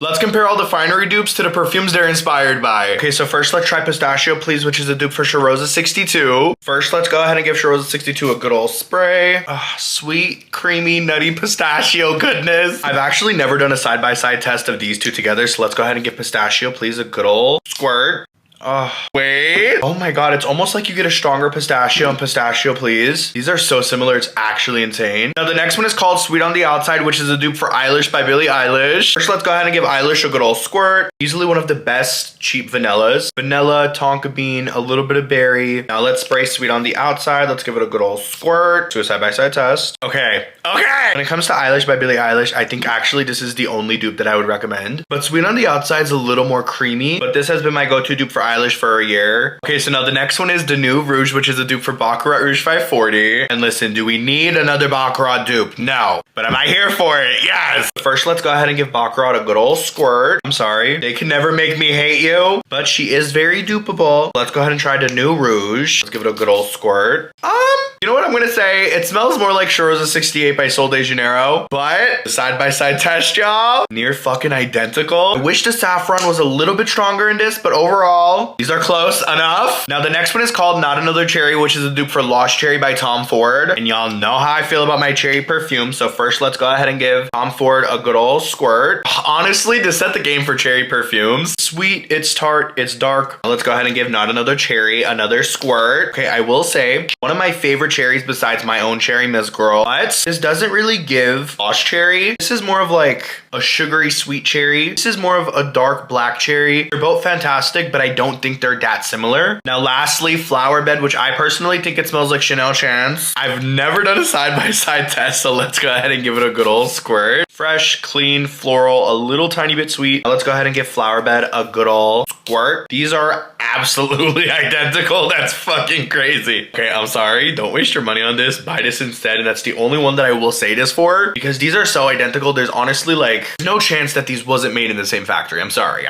Let's compare all the Finery dupes to the perfumes they're inspired by. Okay, so first let's try Pistachio Please, which is a dupe for Charoza 62. First, let's go ahead and give Charoza 62 a good old spray. Sweet, creamy, nutty pistachio goodness. I've actually never done a side-by-side test of these two together, so let's go ahead and give Pistachio Please a good old squirt. Wait. Oh my god, it's almost like you get a stronger pistachio and Pistachio Please. These are so similar, it's actually insane. Now the next one is called Sweet on the Outside, which is a dupe for Eilish by Billie Eilish. First, let's go ahead and give Eilish a good old squirt. Easily one of the best cheap vanillas. Vanilla, tonka bean, a little bit of berry. Now let's spray Sweet on the Outside. Let's give it a good old squirt. Do a side-by-side test. Okay. When it comes to Eilish by Billie Eilish, I think actually this is the only dupe that I would recommend. But Sweet on the Outside is a little more creamy, but this has been my go-to dupe for Eilish for a year. Okay, so now the next one is the new Rouge, which is a dupe for Baccarat Rouge 540. And listen, do we need another Baccarat dupe? No. But am I here for it? Yes! First, let's go ahead and give Baccarat a good old squirt. I'm sorry. They can never make me hate you, but she is very dupeable. Let's go ahead and try the new Rouge. Let's give it a good old squirt. You know what I'm gonna say? It smells more like Charoza 68 by Sol de Janeiro, but the side-by-side test, y'all, near fucking identical. I wish the saffron was a little bit stronger in this, but overall, these are close enough. Now, the next one is called Not Another Cherry, which is a dupe for Lost Cherry by Tom Ford. And y'all know how I feel about my cherry perfume, so first, let's go ahead and give Tom Ford a good old squirt. Honestly, to set the game for cherry perfumes, sweet, it's tart, it's dark. Let's go ahead and give Not Another Cherry another squirt. Okay, I will say, one of my favorite cherries besides my own cherry, Miss Girl, but this doesn't really give Lost Cherry. This is more of like a sugary sweet cherry. This is more of a dark black cherry. They're both fantastic, but I don't think they're that similar. Now, lastly, Flower Bed, which I personally think it smells like Chanel Chance. I've never done a side-by-side test, so let's go ahead and give it a good old squirt. Fresh, clean, floral, a little tiny bit sweet. Now let's go ahead and give Flower Bed a good old squirt. These are absolutely identical. That's fucking crazy. Okay, I'm sorry. Don't waste your money on this. Buy this instead. And that's the only one that I will say this for, because these are so identical. There's honestly like no chance that these wasn't made in the same factory. I'm sorry.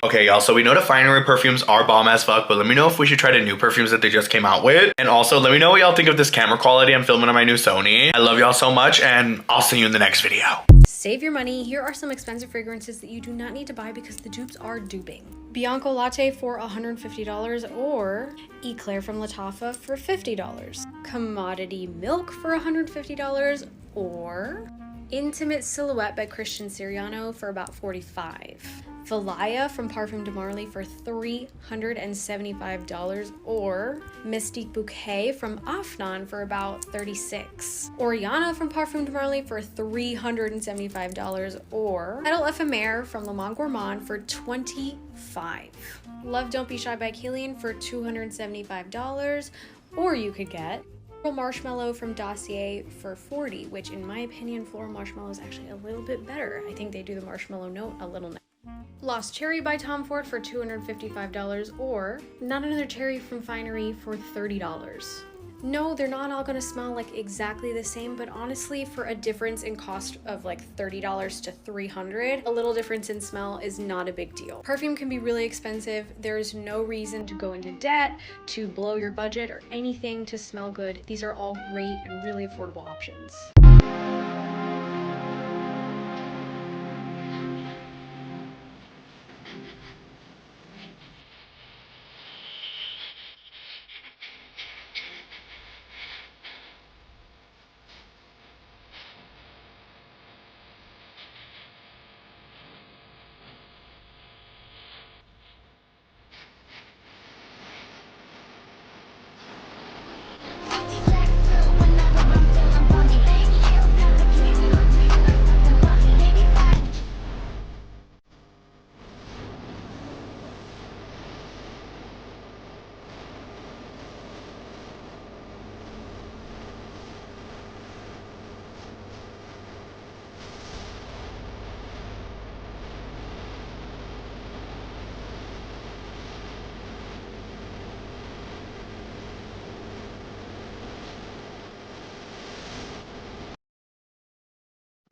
Okay, y'all. So we know the Finery perfumes are bomb as fuck, but let me know if we should try the new perfumes that they just came out with. And also let me know what y'all think of this camera quality I'm filming on my new Sony. I love y'all so much, and I'll see you in the next video. Save your money. Here are some expensive fragrances that you do not need to buy because the dupes are duping. Bianco Latte for $150 or Eclair from Lataffa for $50. Commodity Milk for $150 or Intimate Silhouette by Christian Siriano for about $45. Valaya from Parfum de Marly for $375 or Mystique Bouquet from Afnan for about $36. Oriana from Parfum de Marly for $375 or Petal Ephemer from Le Monde Gourmand for $25. Love Don't Be Shy by Kilian for $275, or you could get Floral Marshmallow from Dossier for $40, which in my opinion, Floral Marshmallow is actually a little bit better. I think they do the marshmallow note a little nice. Lost Cherry by Tom Ford for $255 or Not Another Cherry from Finery for $30. No, they're not all gonna smell like exactly the same, but honestly, for a difference in cost of like $30 to $300, a little difference in smell is not a big deal. Perfume can be really expensive. There is no reason to go into debt, to blow your budget, or anything to smell good. These are all great and really affordable options.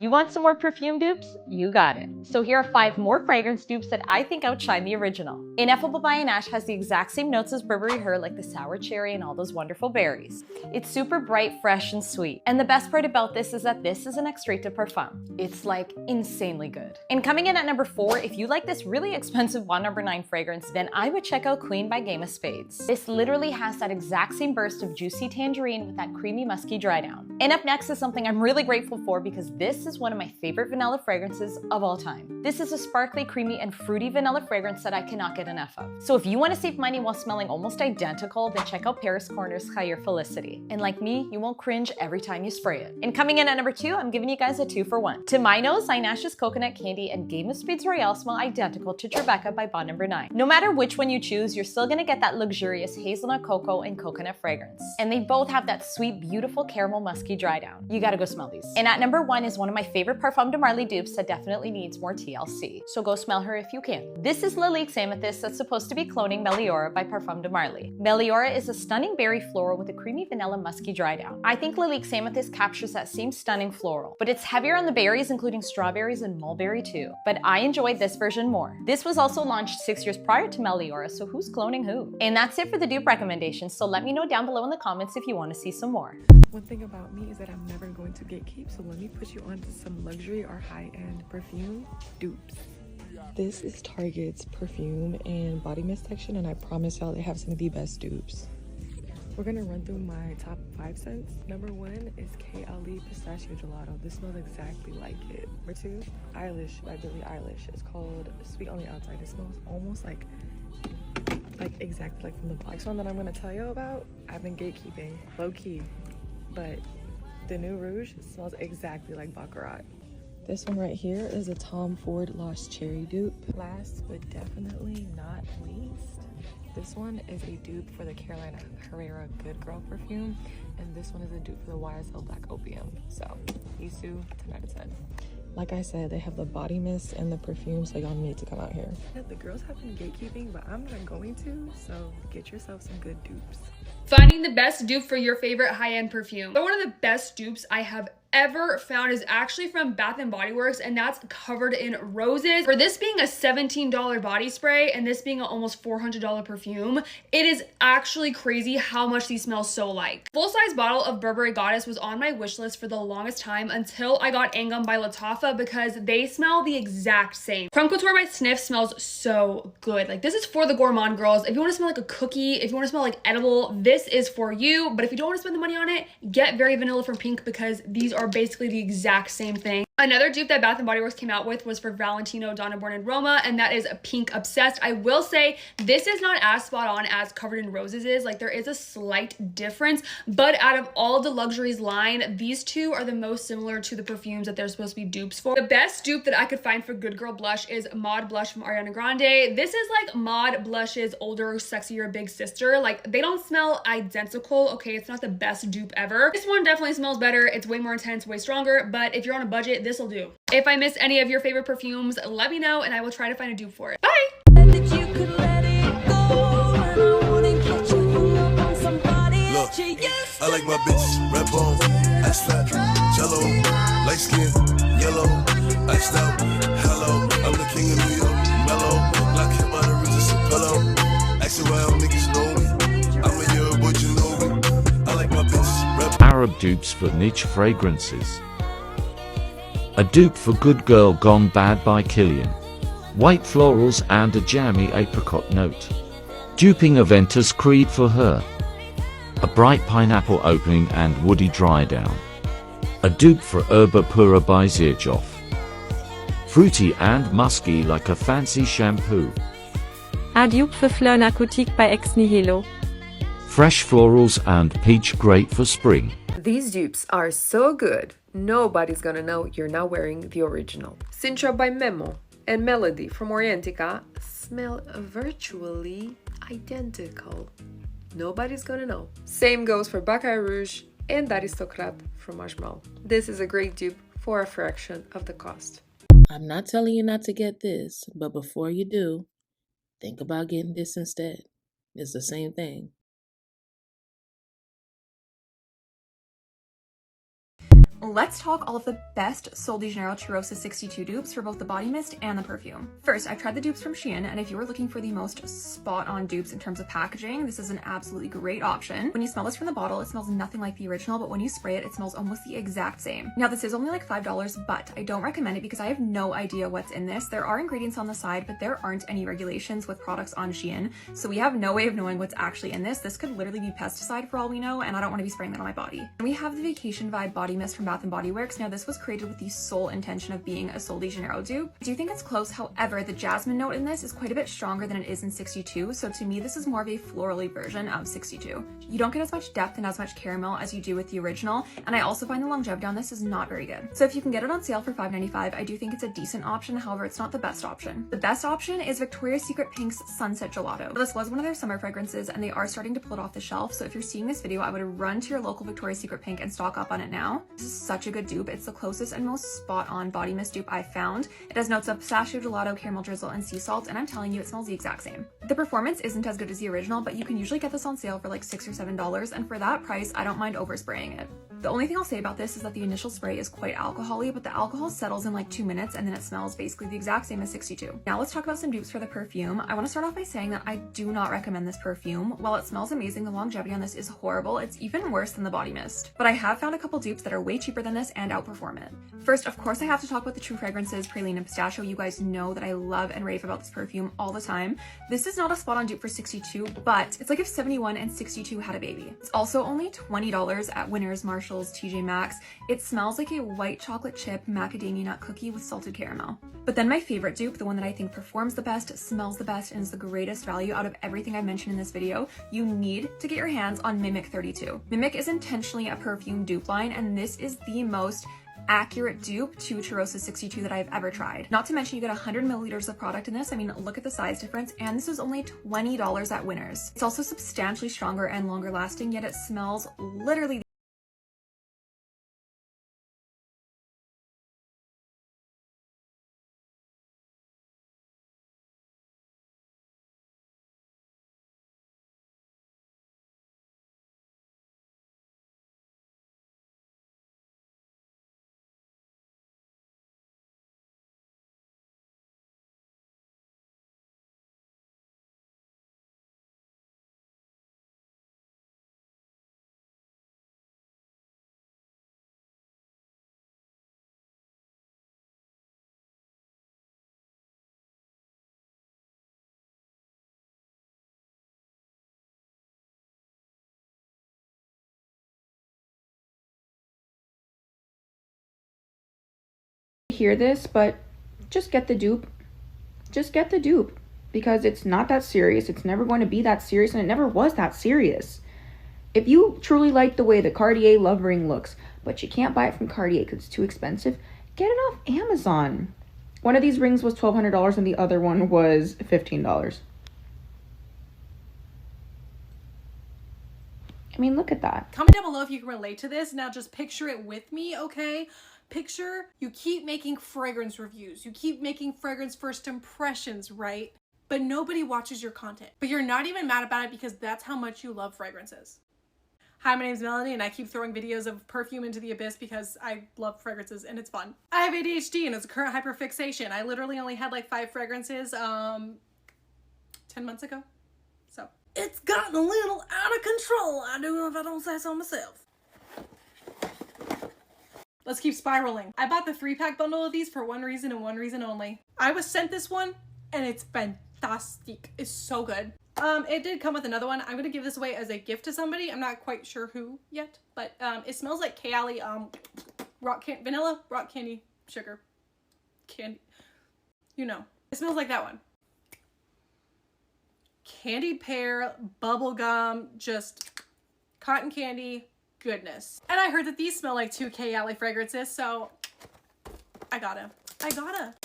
You want some more perfume dupes? You got it. So here are 5 more fragrance dupes that I think outshine the original. Ineffable by Anash has the exact same notes as Burberry Her, like the sour cherry and all those wonderful berries. It's super bright, fresh, and sweet. And the best part about this is that this is an extrait de parfum. It's like insanely good. And coming in at number 4, if you like this really expensive Bond No. 9 fragrance, then I would check out Queen by Game of Spades. This literally has that exact same burst of juicy tangerine with that creamy musky dry down. And up next is something I'm really grateful for because this is one of my favorite vanilla fragrances of all time. This is a sparkly, creamy, and fruity vanilla fragrance that I cannot get enough of. So if you want to save money while smelling almost identical, then check out Paris Corner's Khayr Felicity. And like me, you won't cringe every time you spray it. And coming in at number 2, I'm giving you guys a 2 for 1. To my nose, Inash's Coconut Candy and Game of Spades Royale smell identical to Tribeca by Bond No. 9. No matter which one you choose, you're still gonna get that luxurious hazelnut cocoa and coconut fragrance. And they both have that sweet, beautiful caramel musky dry down. You gotta go smell these. And at number 1 is one of my favorite Parfum de Marly dupes that definitely needs more TLC. So go smell her if you can. This is Lalique's Amethyst that's supposed to be cloning Meliora by Parfum de Marly. Meliora is a stunning berry floral with a creamy vanilla musky dry down. I think Lalique's Amethyst captures that same stunning floral, but it's heavier on the berries, including strawberries and mulberry too. But I enjoyed this version more. This was also launched 6 years prior to Meliora, so who's cloning who? And that's it for the dupe recommendations, so let me know down below in the comments if you want to see some more. One thing about me is that I'm never going to gatekeep, so let me put you on to some luxury or high-end perfume dupes. This is Target's perfume and body mist section, and I promise y'all they have some of the best dupes. We're gonna run through my top 5 scents. Number 1 is K. Ali Pistachio Gelato. This smells exactly like it. Number 2, Eilish by Billie Eilish. It's called Sweet on the Outside. It smells almost like exactly like from the next one that I'm gonna tell you about. I've been gatekeeping, low key, but the new Rouge smells exactly like Baccarat. This one right here is a Tom Ford Lost Cherry dupe. Last but definitely not least, this one is a dupe for the Carolina Herrera Good Girl perfume, and this one is a dupe for the YSL Black Opium. So these two, 10 out of 10. Like I said, they have the body mist and the perfume, so y'all need to come out here. Yeah, the girls have been gatekeeping, but I'm not going to, so get yourself some good dupes. Finding the best dupe for your favorite high-end perfume. One of the best dupes I have ever found is actually from Bath & Body Works, and that's Covered in Roses. For this being a $17 body spray and this being an almost $400 perfume, it is actually crazy how much these smell so alike. Full-size bottle of Burberry Goddess was on my wish list for the longest time until I got Angum by Lattafa because they smell the exact same. Creme Couture by Sniff smells so good. Like, this is for the gourmand girls. If you want to smell like a cookie, if you want to smell like edible, this is for you. But if you don't want to spend the money on it, get Very Vanilla from Pink because these are basically the exact same thing. Another dupe that Bath & Body Works came out with was for Valentino, Donna Born and Roma, and that is Pink Obsessed. I will say this is not as spot on as Covered in Roses is. Like, there is a slight difference, but out of all the luxuries line, these two are the most similar to the perfumes that they're supposed to be dupes for. The best dupe that I could find for Good Girl Blush is Maud Blush from Ariana Grande. This is like Maud Blush's older, sexier big sister. Like, they don't smell identical. Okay, it's not the best dupe ever. This one definitely smells better. It's way more intense, way stronger, but if you're on a budget, this will do. If I missed any of your favorite perfumes, let me know and I will try to find a dupe for it. Bye! I like my bitch, red bone, ass fat, jello, light skin, yellow, iced out, hello, I'm the king of New York, mellow, black hair by the roots of pillow, ask around, niggas know me, I'm a year boy, you know me, I like my bitch, red Arab dupes for niche fragrances. A dupe for Good Girl Gone Bad by Killian. White florals and a jammy apricot note. Duping Aventus Creed for Her. A bright pineapple opening and woody dry down. A dupe for Herba Pura by Xerjoff. Fruity and musky like a fancy shampoo. Un dupe for Fleur Narcotique by Ex Nihilo. Fresh florals and peach great for spring. These dupes are so good, nobody's gonna know you're not wearing the original. Sintra by Memo and Melody from Orientica smell virtually identical. Nobody's gonna know. Same goes for Baccarat Rouge and Aristocrat from Marshmallow. This is a great dupe for a fraction of the cost. I'm not telling you not to get this, but before you do, think about getting this instead. It's the same thing. Let's talk all of the best Sol de Janeiro Cheirosa 62 dupes for both the body mist and the perfume. First, I tried the dupes from Shein, and if you were looking for the most spot-on dupes in terms of packaging, this is an absolutely great option. When you smell this from the bottle, it smells nothing like the original, but when you spray it, it smells almost the exact same. Now, this is only like $5, but I don't recommend it because I have no idea what's in this. There are ingredients on the side, but there aren't any regulations with products on Shein, so we have no way of knowing what's actually in this. This could literally be pesticide for all we know, and I don't want to be spraying that on my body. And we have the Vacation Vibe Body Mist from Bath & Body Works. Now, this was created with the sole intention of being a Sol de Janeiro dupe. I do think it's close, however, the jasmine note in this is quite a bit stronger than it is in 62, so to me this is more of a florally version of 62. You don't get as much depth and as much caramel as you do with the original, and I also find the longevity on this is not very good. So if you can get it on sale for $5.95, I do think it's a decent option, however it's not the best option. The best option is Victoria's Secret Pink's Sunset Gelato. This was one of their summer fragrances, and they are starting to pull it off the shelf, so if you're seeing this video, I would run to your local Victoria's Secret Pink and stock up on it now. This is such a good dupe. It's the closest and most spot-on body mist dupe I've found. It has notes of pistachio, gelato, caramel drizzle, and sea salt, and I'm telling you, it smells the exact same. The performance isn't as good as the original, but you can usually get this on sale for like $6 or $7, and for that price, I don't mind overspraying it. The only thing I'll say about this is that the initial spray is quite alcohol-y, but the alcohol settles in like 2 minutes and then it smells basically the exact same as 62. Now let's talk about some dupes for the perfume. I want to start off by saying that I do not recommend this perfume. While it smells amazing, the longevity on this is horrible. It's even worse than the body mist. But I have found a couple dupes that are way cheaper than this and outperform it. First, of course, I have to talk about the True Fragrances Praline and Pistachio. You guys know that I love and rave about this perfume all the time. This is not a spot-on dupe for 62, but it's like if 71 and 62 had a baby. It's also only $20 at Winners, Marshalls, TJ Maxx. It smells like a white chocolate chip macadamia nut cookie with salted caramel. But then my favorite dupe, the one that I think performs the best, smells the best, and is the greatest value out of everything I mentioned in this video, you need to get your hands on Mimic 32. Mimic is intentionally a perfume dupe line, and this is the most accurate dupe to Cheirosa 62 that I've ever tried. Not to mention you get 100 milliliters of product in this. I mean, look at the size difference, and this is only $20 at Winners. It's also substantially stronger and longer lasting, yet it smells literally hear this, but just get the dupe. Just get the dupe, because it's not that serious. It's never going to be that serious, and it never was that serious. If you truly like the way the Cartier Love Ring looks, but you can't buy it from Cartier because it's too expensive, get it off Amazon. One of these rings was $1,200 and the other one was $15. I mean, look at that. Comment down below if you can relate to this. Now just picture it with me, okay? Picture you keep making fragrance reviews. You keep making fragrance first impressions, right? But nobody watches your content. But you're not even mad about it because that's how much you love fragrances. Hi, my name's Melanie, and I keep throwing videos of perfume into the abyss because I love fragrances and it's fun. I have ADHD and it's a current hyperfixation. I literally only had like 5 fragrances 10 months ago. So it's gotten a little out of control. I do if I don't say so myself. Let's keep spiraling. I bought the 3-pack bundle of these for one reason and one reason only. I was sent this one and it's fantastic. It's so good. It did come with another one. I'm gonna give this away as a gift to somebody. I'm not quite sure who yet, but it smells like Kayali vanilla rock candy sugar candy. You know, it smells like that one. Candy pear, bubblegum, just cotton candy goodness. And I heard that these smell like 2 Kayali fragrances, so I gotta.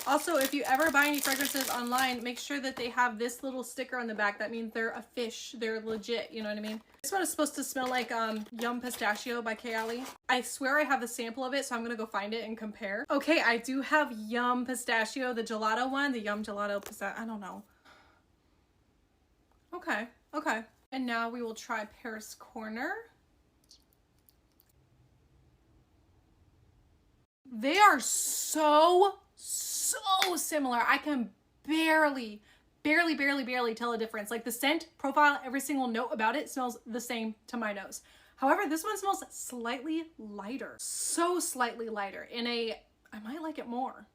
Also, if you ever buy any fragrances online, make sure that they have this little sticker on the back. That means they're a fish. They're legit, you know what I mean? This one is supposed to smell like Yum Pistachio by Kayali. I swear I have the sample of it, so I'm gonna go find it and compare. Okay, I do have Yum Pistachio, the gelato one, the Yum Gelato Pistachio, I don't know. Okay. And now we will try Paris Corner. They are so similar. I can barely tell a difference. Like the scent profile, every single note about it smells the same to my nose. However, this one smells slightly lighter. So slightly lighter. I might like it more.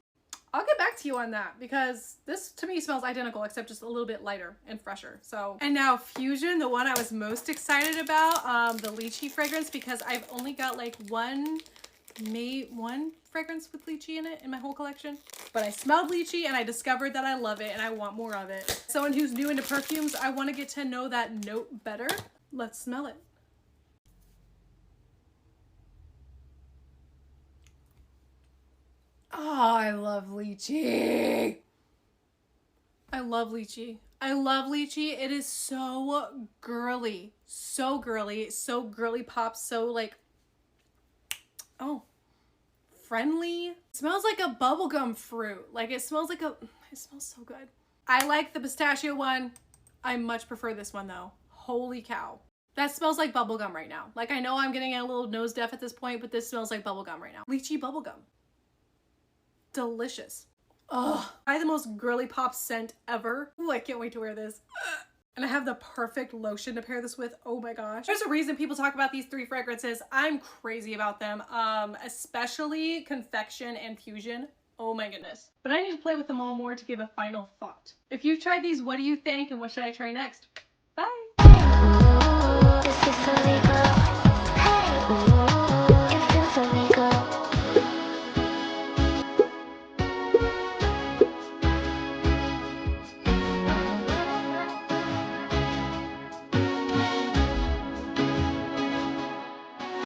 I'll get back to you on that because this to me smells identical except just a little bit lighter and fresher. So, and now Fusion, the one I was most excited about, the lychee fragrance, because I've only got like one fragrance with lychee in it in my whole collection, but I smelled lychee and I discovered that I love it and I want more of it. Someone who's new into perfumes, I want to get to know that note better. Let's smell it. Oh, I love lychee. I love lychee. I love lychee. It is so girly. So girly. So girly pop. So like, oh, friendly. It smells like a bubblegum fruit. Like it smells so good. I like the pistachio one. I much prefer this one though. Holy cow. That smells like bubblegum right now. Like I know I'm getting a little nose deaf at this point, but this smells like bubblegum right now. Lychee bubblegum. Delicious. Oh, I have the most girly pop scent ever. Ooh, I can't wait to wear this. And I have the perfect lotion to pair this with. Oh my gosh. There's a reason people talk about these three fragrances. I'm crazy about them, especially Confection and Fusion. Oh my goodness. But I need to play with them all more to give a final thought. If you've tried these, what do you think and what should I try next? Bye.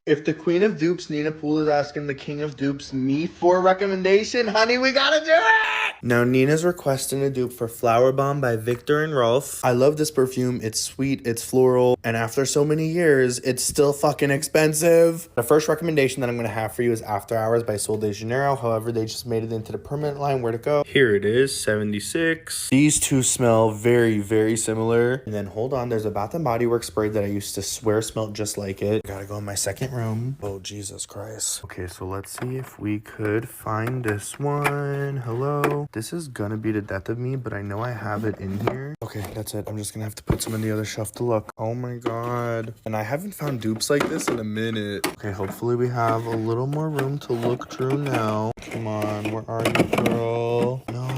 If the queen of dupes, Nina Poole, is asking the king of dupes, me for a recommendation, honey, we gotta do it! Now, Nina's requesting a dupe for Flower Bomb by Victor and Rolf. I love this perfume. It's sweet, it's floral, and after so many years, it's still fucking expensive. The first recommendation that I'm gonna have for you is After Hours by Sol de Janeiro. However, they just made it into the permanent line. Where to go? Here it is, 76. These two smell very, very similar. And then hold on, there's a Bath & Body Works spray that I used to swear smelled just like it. Gotta go in my second room. Oh, Jesus Christ. Okay, so let's see if we could find this one. Hello. This is gonna be the death of me, but I know I have it in here. Okay, that's it. I'm just gonna have to put some in the other shelf to look. Oh my God. And I haven't found dupes like this in a minute. Okay, hopefully we have a little more room to look through now. Come on, where are you, girl? No.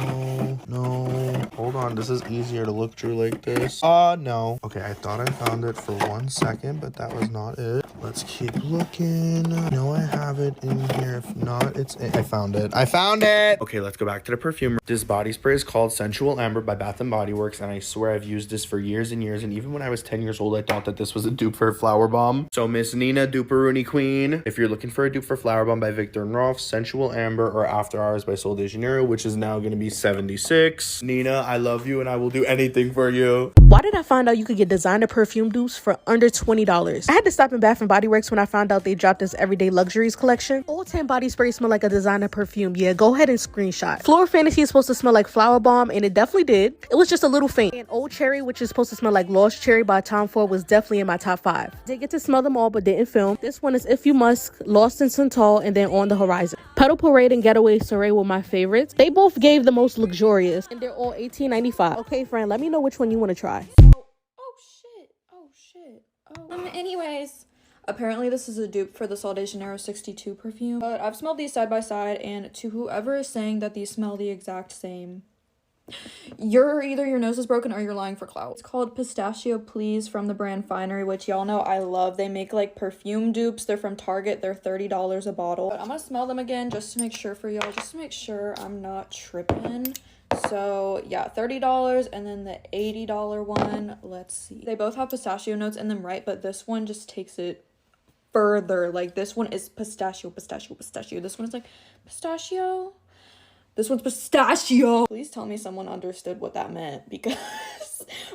Hold on, this is easier to look through like this. No. Okay, I thought I found it for 1 second, but that was not it. Let's keep looking. No, I have it in here. If not, it's it. I found it. Okay, let's go back to the perfume. This body spray is called Sensual Amber by Bath & Body Works, and I swear I've used this for years and years, and even when I was 10 years old, I thought that this was a dupe for Flower Bomb. So Miss Nina Duperoonie Queen, if you're looking for a dupe for Flower Bomb by Victor and Rolf, Sensual Amber or After Hours by Sol de Janeiro, which is now going to be 76. Nina, I love you and I will do anything for you. Why did I find out you could get designer perfume dupes for under $20? I had to stop in Bath & Body Works when I found out they dropped this Everyday Luxuries collection. All 10 body sprays smell like a designer perfume. Yeah, go ahead and screenshot. Floral Fantasy is supposed to smell like Flower Bomb, and it definitely did. It was just a little faint. And Old Cherry, which is supposed to smell like Lost Cherry by Tom Ford, was definitely in my top 5. Did get to smell them all, but didn't film. This one is If You Musk, Lost in Santal, and then On the Horizon. Petal Parade and Getaway Soiree were my favorites. They both gave the most luxurious, and they're all $18.95. Okay, friend, let me know which one you want to try. Anyways, apparently this is a dupe for the Sol de Janeiro 62 perfume, but I've smelled these side by side, and to whoever is saying that these smell the exact same, either your nose is broken or you're lying for clout. It's called Pistachio Please from the brand Finery, which y'all know I love. They make like perfume dupes. They're from Target. They're $30 a bottle. But I'm gonna smell them again just to make sure for y'all, just to make sure I'm not tripping. So yeah, $30, and then the $80 one, let's see. They both have pistachio notes in them, right? But this one just takes it further. Like this one is pistachio. This one is like pistachio. This one's pistachio. Please tell me someone understood what that meant, because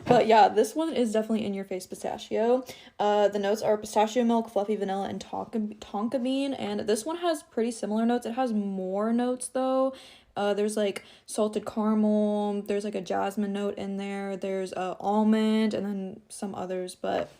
but yeah, this one is definitely in your face pistachio. The notes are pistachio milk, fluffy vanilla, and tonka bean, and this one has pretty similar notes. It has more notes though. There's like salted caramel, there's like a jasmine note in there, there's almond, and then some others, but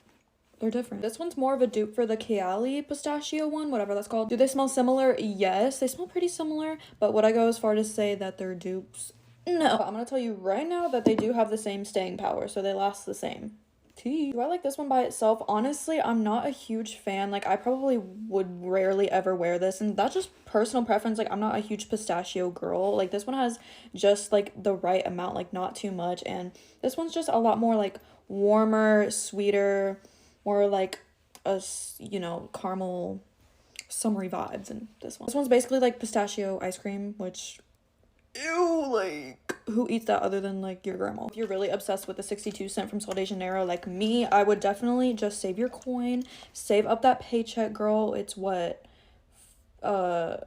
They're different. This one's more of a dupe for the Kayali pistachio one, whatever that's called. Do they smell similar? Yes, they smell pretty similar, but would I go as far to say that they're dupes? No. But I'm gonna tell you right now that they do have the same staying power, so they last the same. Do I like this one by itself? Honestly, I'm not a huge fan. Like, I probably would rarely ever wear this, and that's just personal preference. Like, I'm not a huge pistachio girl. Like, this one has just like the right amount, like not too much, and this one's just a lot more like warmer, sweeter, more like a, you know, caramel summery vibes. And this one's basically like pistachio ice cream, which, ew, like, who eats that other than like your grandma? If you're really obsessed with the 62 cent from Sol de Janeiro like me, I would definitely just save your coin, save up that paycheck, girl. It's what, $50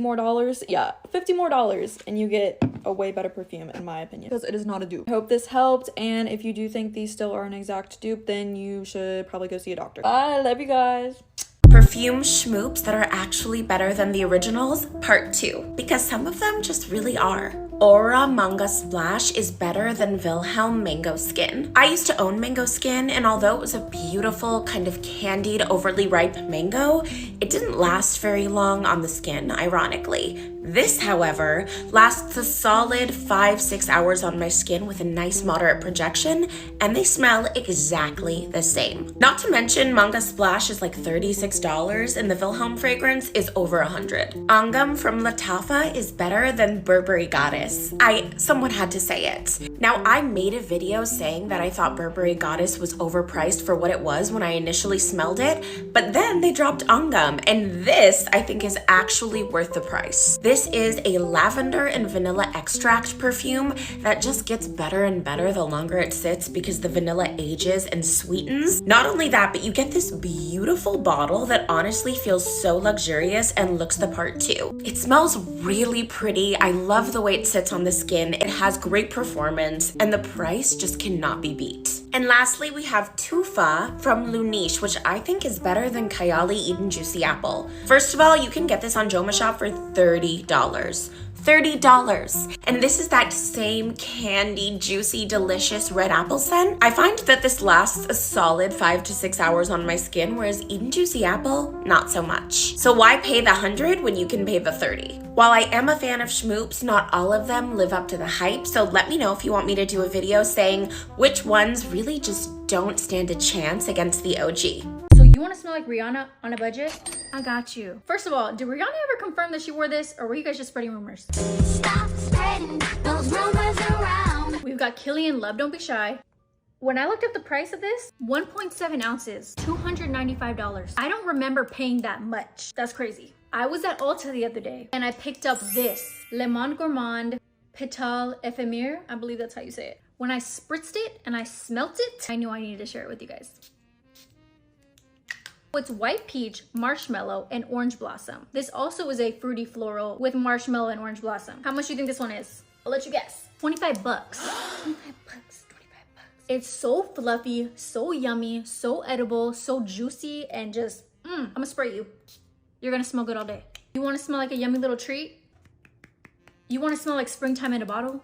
more? Yeah, $50 more, and you get a way better perfume, in my opinion, because it is not a dupe. I hope this helped, and if you do think these still are an exact dupe, then you should probably go see a doctor. Bye, love you guys. Perfume schmoops that are actually better than the originals, part 2, because some of them just really are. Aura Manga Splash is better than Wilhelm Mango Skin. I used to own Mango Skin, and although it was a beautiful kind of candied, overly ripe mango, it didn't last very long on the skin, ironically. This, however, lasts a solid 5-6 hours on my skin with a nice moderate projection, and they smell exactly the same. Not to mention, Manga Splash is like $36, and the Wilhelm fragrance is over $100. Angam from Lattafa is better than Burberry Goddess. Someone had to say it. Now, I made a video saying that I thought Burberry Goddess was overpriced for what it was when I initially smelled it, but then they dropped Angam, and this, I think, is actually worth the price. This is a lavender and vanilla extract perfume that just gets better and better the longer it sits because the vanilla ages and sweetens. Not only that, but you get this beautiful bottle that honestly feels so luxurious and looks the part too. It smells really pretty. I love the way it sits on the skin. It has great performance, and the price just cannot be beat. And lastly, we have Tufa from Luniche, which I think is better than Kayali Eden Juicy Apple. First of all, you can get this on Joma Shop for $30. $30. And this is that same candy, juicy, delicious red apple scent. I find that this lasts a solid 5 to 6 hours on my skin, whereas Eden Juicy Apple, not so much. So why pay the $100 when you can pay the $30? While I am a fan of schmoops, not all of them live up to the hype, so let me know if you want me to do a video saying which ones really just don't stand a chance against the OG. So you want to smell like Rihanna on a budget? I got you. First of all, did Rihanna ever confirm that she wore this, or were you guys just spreading rumors? Stop spreading those rumors around. We've got Killian Love Don't Be Shy. When I looked up the price of this, 1.7 ounces, $295. I don't remember paying that much. That's crazy. I was at Ulta the other day and I picked up this Le Monde Gourmand Pétale Éphémère. I believe that's how you say it. When I spritzed it and I smelt it, I knew I needed to share it with you guys. It's white peach, marshmallow, and orange blossom. This also is a fruity floral with marshmallow and orange blossom. How much do you think this one is? I'll let you guess. 25 bucks. 25 bucks. It's so fluffy, so yummy, so edible, so juicy, and just, I'm gonna spray you. You're gonna smell good all day. You wanna smell like a yummy little treat? You wanna smell like springtime in a bottle?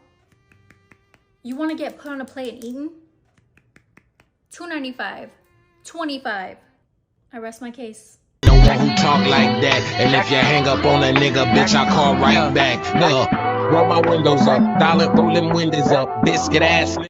You wanna get put on a plate and eaten? $2.95, $25. I rest my case. No one who talk like that, and if you hang up on a nigga, bitch, I call right back. Nigga, roll my windows up, dollar rolling windows up, biscuit ass.